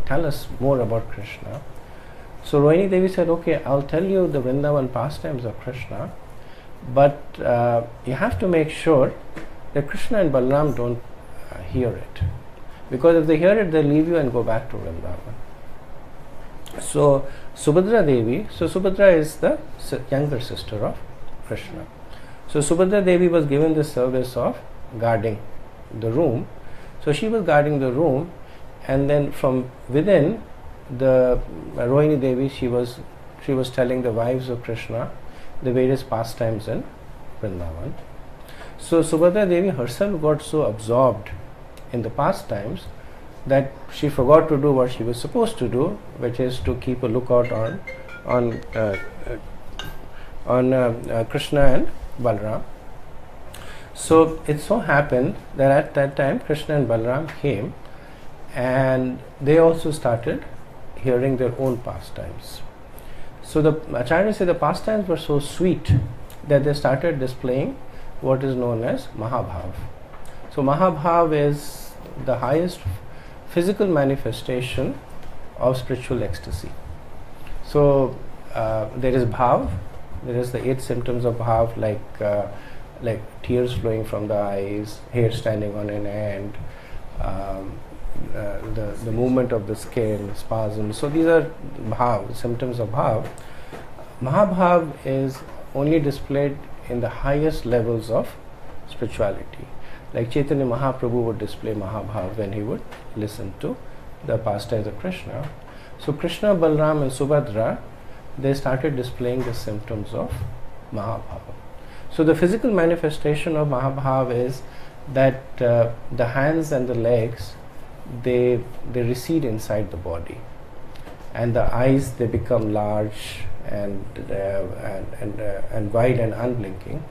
Speaker 1: tell us more about Krishna. So Rohini Devi said, okay, I'll tell you the Vrindavan pastimes of Krishna, but you have to make sure that Krishna and Balaram don't hear it. Because if they hear it, they'll leave you and go back to Vrindavan. So Subhadra Devi, Subhadra is the younger sister of Krishna. So Subhadra Devi was given the service of guarding the room. So she was guarding the room, and then from within, the Rohini Devi, she was telling the wives of Krishna the various pastimes in Vrindavan. So Subhadra Devi herself got so absorbed in the pastimes that she forgot to do what she was supposed to do, which is to keep a lookout on Krishna and Balaram. So it so happened that at that time Krishna and Balaram came, and they also started hearing their own pastimes. So the Acharyas say the pastimes were so sweet that they started displaying what is known as Mahabhav. So Mahabhav is the highest physical manifestation of spiritual ecstasy. So there is Bhav, there is the 8 symptoms of Bhav, like tears flowing from the eyes, hair standing on an end, the movement of the skin, spasms. So these are Bhav, symptoms of Bhav. Mahabhav is only displayed in the highest levels of spirituality. Like Chaitanya Mahaprabhu would display Mahabhav when he would listen to the pastimes of Krishna. So Krishna, Balaram and Subhadra, they started displaying the symptoms of Mahabhav. So the physical manifestation of Mahabhav is that the hands and the legs, they recede inside the body, and the eyes, they become large and wide and unblinking.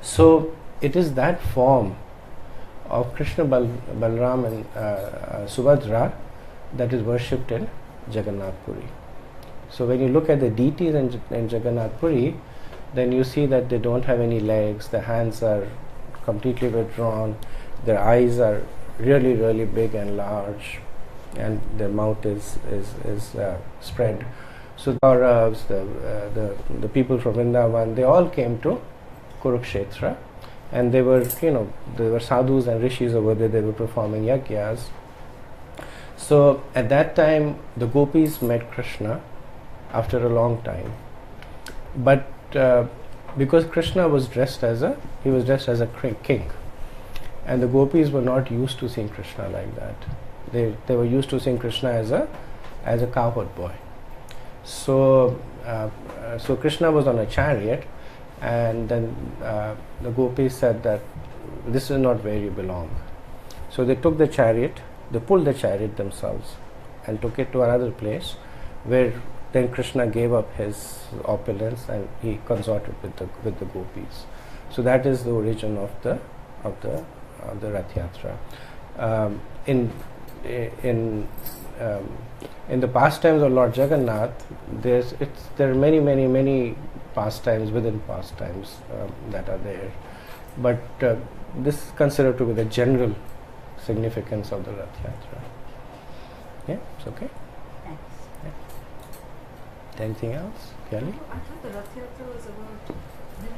Speaker 1: So it is that form of Krishna, Balaram and Subhadra that is worshipped in Jagannath Puri. So when you look at the deities in Jagannath Puri, then you see that they don't have any legs, their hands are completely withdrawn, their eyes are really, really big and large, and their mouth is spread. So the Kauravas, the people from Vrindavan, they all came to Kurukshetra, and they were sadhus and rishis over there. They were performing yagyas. So at that time, the gopis met Krishna after a long time, but because Krishna was dressed as a king, and the gopis were not used to seeing Krishna like that. They were used to seeing Krishna as a cowherd boy. So Krishna was on a chariot, and then the gopis said that this is not where you belong. So they took the chariot, they pulled the chariot themselves and took it to another place, where then Krishna gave up his opulence and he consorted with the gopis. So that is the origin of the Rath Yatra. In the pastimes of Lord Jagannath, there are many pastimes within pastimes that are there, but this is considered to be the general significance of the Rath Yatra. Yeah, it's okay.
Speaker 6: Thanks.
Speaker 1: Yeah. Anything else, Kelly?
Speaker 3: I thought the Rath Yatra was about them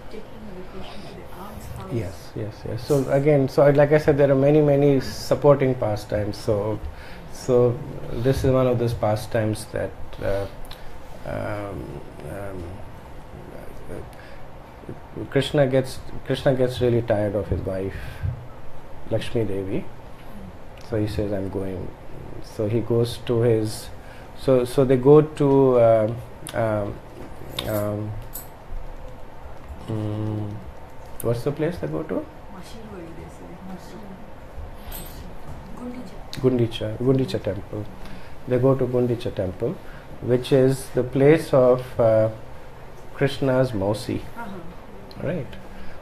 Speaker 3: taking a vacation to the aunt's house.
Speaker 1: Yes. So again, like I said, there are many supporting pastimes. So this is one of those pastimes that Krishna gets really tired of his wife, Lakshmi Devi. So he says, "I'm going." So he goes to his. So they go to. What's the place they go to? Gundicha temple. They go to Gundicha temple, which is the place of Krishna's Mausi. Right.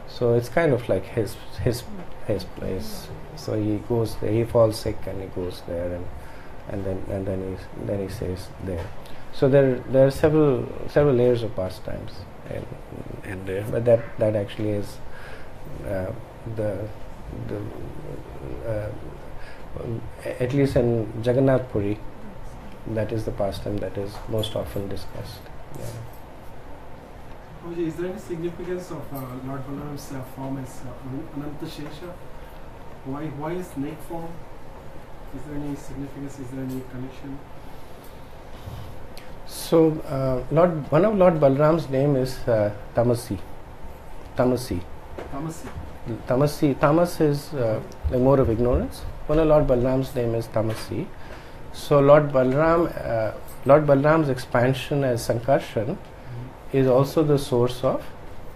Speaker 1: So it's kind of like his place. So he goes there. He falls sick and he goes there, and then he stays there. So there are several layers of pastimes in there, but that actually is at least in Jagannath Puri, that is the pastime that is most often discussed. Yeah.
Speaker 2: Is there any significance of Lord Balaram's form as Ananta Shesha? Why is snake form? Is there any significance? Is there any connection?
Speaker 1: So one of Lord Balaram's name is Tamasi. Tamas is like more of ignorance. One of Lord Balaram's name is Tamasi. So Lord Balaram's expansion as Sankarshan is also the source of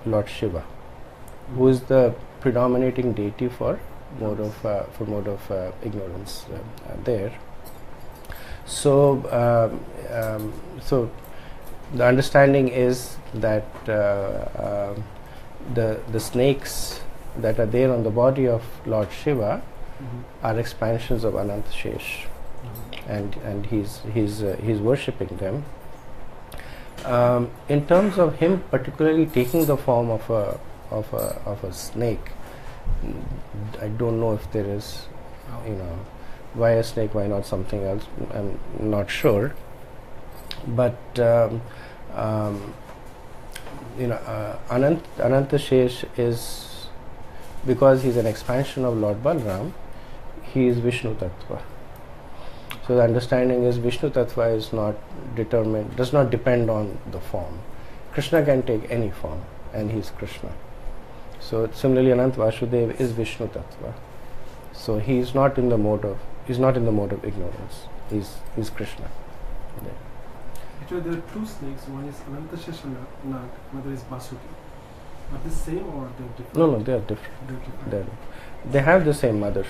Speaker 1: Lord Shiva, who is the predominating deity for mode of ignorance there. So so the understanding is that the snakes that are there on the body of Lord Shiva are expansions of Ananta Shesh, and he's worshipping them. In terms of him particularly taking the form of a snake, I don't know if there is, why a snake, why not something else? I'm not sure, but Ananta Shesh is, because he's an expansion of Lord Balaram, he is Vishnu Tattva. So the understanding is Vishnu Tattva is not determined, does not depend on the form. Krishna can take any form, and he is Krishna. So similarly, Anant Vasudev is Vishnu Tattva. So he is not in the mode of ignorance. He's Krishna.
Speaker 2: Actually, there are two snakes. One is Ananta Sheshanag, another is Basuki. Are they same or they're different?
Speaker 1: No, they are different.
Speaker 2: They're different.
Speaker 1: They have the same mother.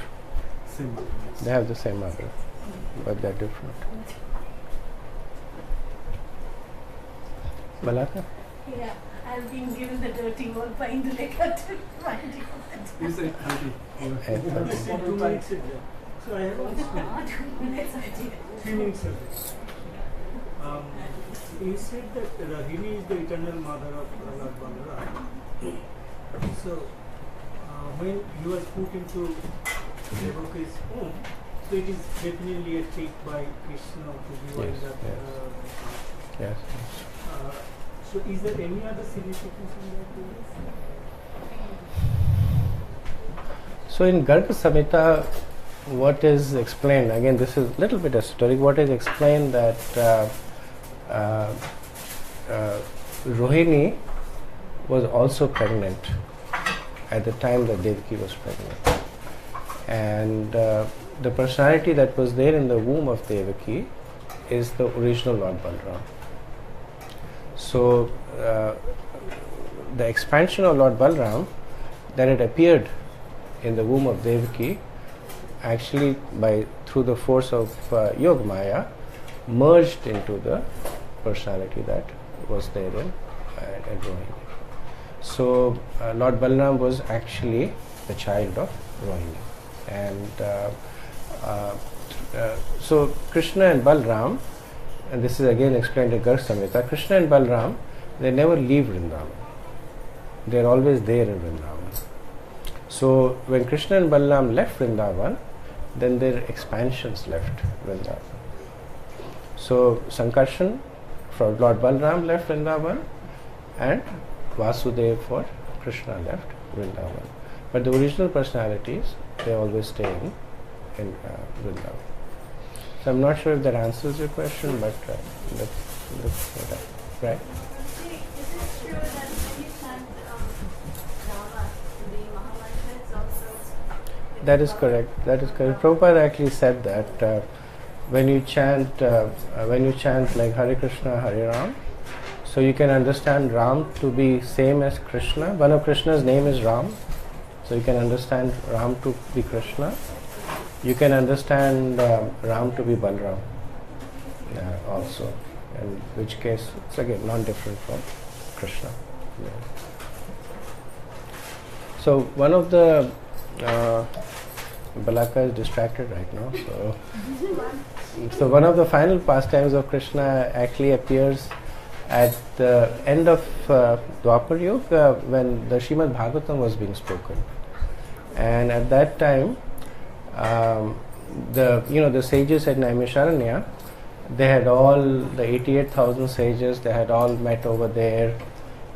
Speaker 2: Same mother. Yes.
Speaker 1: They have the same mother, but they're different. Balaka?
Speaker 4: Yeah, I've been given the dirty one by the record to remind you of that.
Speaker 2: You said 30.
Speaker 7: So I have also 3 minutes. You said that Rahini is the eternal mother of Lord Balaram. So when you are put into Devaki's home, so it is definitely a trick by Krishna to be
Speaker 1: Yes, yes.
Speaker 7: So is there any other significance in that?
Speaker 1: So in Garga Samhita, what is explained, again this is a little bit esoteric, what is explained that Rohini was also pregnant at the time that Devaki was pregnant, and the personality that was there in the womb of Devaki is the original Lord Balaram. So the expansion of Lord Balaram that had appeared in the womb of Devaki, actually through the force of Yoga Maya, merged into the personality that was there in Rohini. So Lord Balaram was actually the child of Rohini, and so Krishna and Balaram, and this is again explained in Garga Samhita, Krishna and Balaram, they never leave Vrindavan. They are always there in Vrindavan. So when Krishna and Balaram left Vrindavan, then their expansions left Vrindavan. So Sankarshan for Lord Balaram left Vrindavan, and Vasudeva for Krishna left Vrindavan. But the original personalities, they always stay in Vrindavan. So I'm not sure if that answers your question, but let's go that. Right?
Speaker 4: Is it true that when you chant Rama, the Mahamantra, it's also...
Speaker 1: That is correct. That is correct. Prabhupada actually said that when you chant like Hare Krishna, Hare Ram, so you can understand Ram to be same as Krishna. One of Krishna's name is Ram, so you can understand Ram to be Krishna. You can understand Ram to be Balaram also, in which case it's again non-different from Krishna. Yeah. So one of the Balaka is distracted right now. So one of the final pastimes of Krishna actually appears at the end of Dwapar Yuga when the Srimad Bhagavatam was being spoken, and at that time the sages at Naimisharanya, they had all the 88,000 sages, they had all met over there,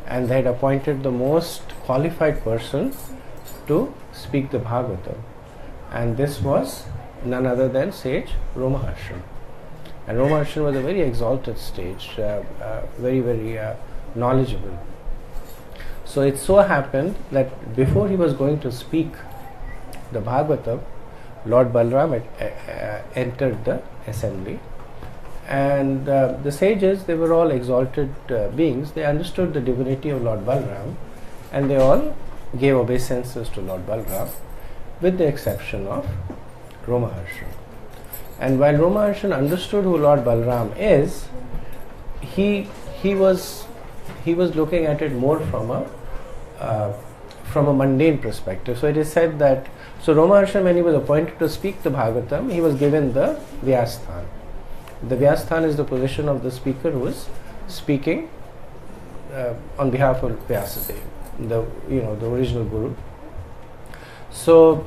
Speaker 1: and they had appointed the most qualified person to speak the Bhagavatam, and this was none other than sage Romaharshan. And Romaharshan was a very exalted sage, very knowledgeable. So it so happened that before he was going to speak the Bhagavatam, Lord Balaram entered the assembly, and the sages, they were all exalted beings. They understood the divinity of Lord Balaram, and they all gave obeisances to Lord Balaram, with the exception of Romaharshan. And while Romaharshan understood who Lord Balaram is, he was looking at it more from a mundane perspective. So it is said that Romaharshan, when he was appointed to speak the Bhagavatam, he was given the Vyasthan. The Vyasthan is the position of the speaker who is speaking on behalf of Vyasadeva, the original Guru. So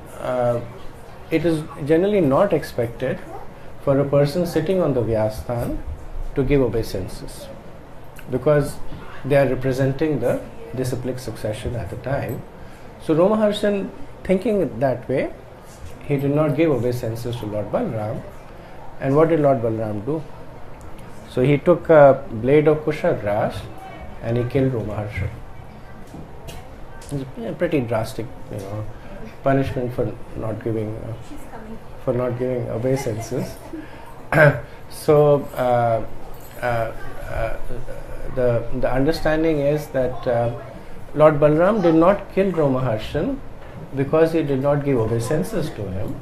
Speaker 1: it is generally not expected for a person sitting on the Vyasthan to give obeisances, because they are representing the disciplic succession at the time. So Romaharshan, thinking it that way, he did not give obeisances to Lord Balaram. And what did Lord Balaram do? So he took a blade of kusha grass and he killed Romaharshan. It's a pretty drastic, punishment for not giving obeisances. So the understanding is that Lord Balaram did not kill Romaharshan because he did not give obeisances to him,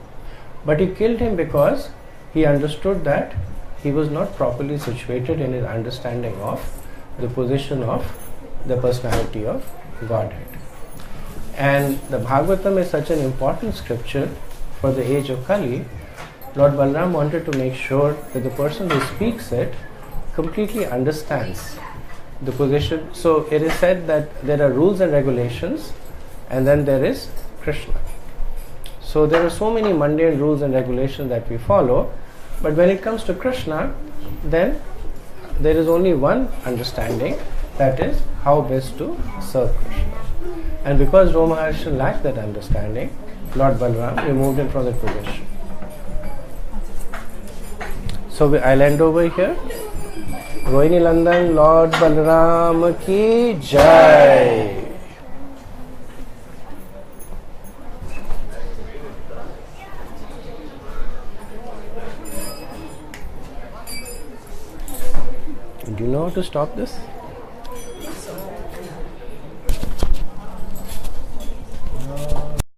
Speaker 1: but he killed him because he understood that he was not properly situated in his understanding of the position of the personality of Godhead. And the Bhagavatam is such an important scripture for the age of Kali. Lord Balaram wanted to make sure that the person who speaks it completely understands the position. So it is said that there are rules and regulations, and then there is Krishna. So there are so many mundane rules and regulations that we follow, but when it comes to Krishna, then there is only one understanding, that is how best to serve Krishna. And because Romaharshan lacked that understanding, Lord Balaram removed him from that position. So I'll end over here. Rohini Landan, Lord Balaram ki Jai. Do you know how to stop this?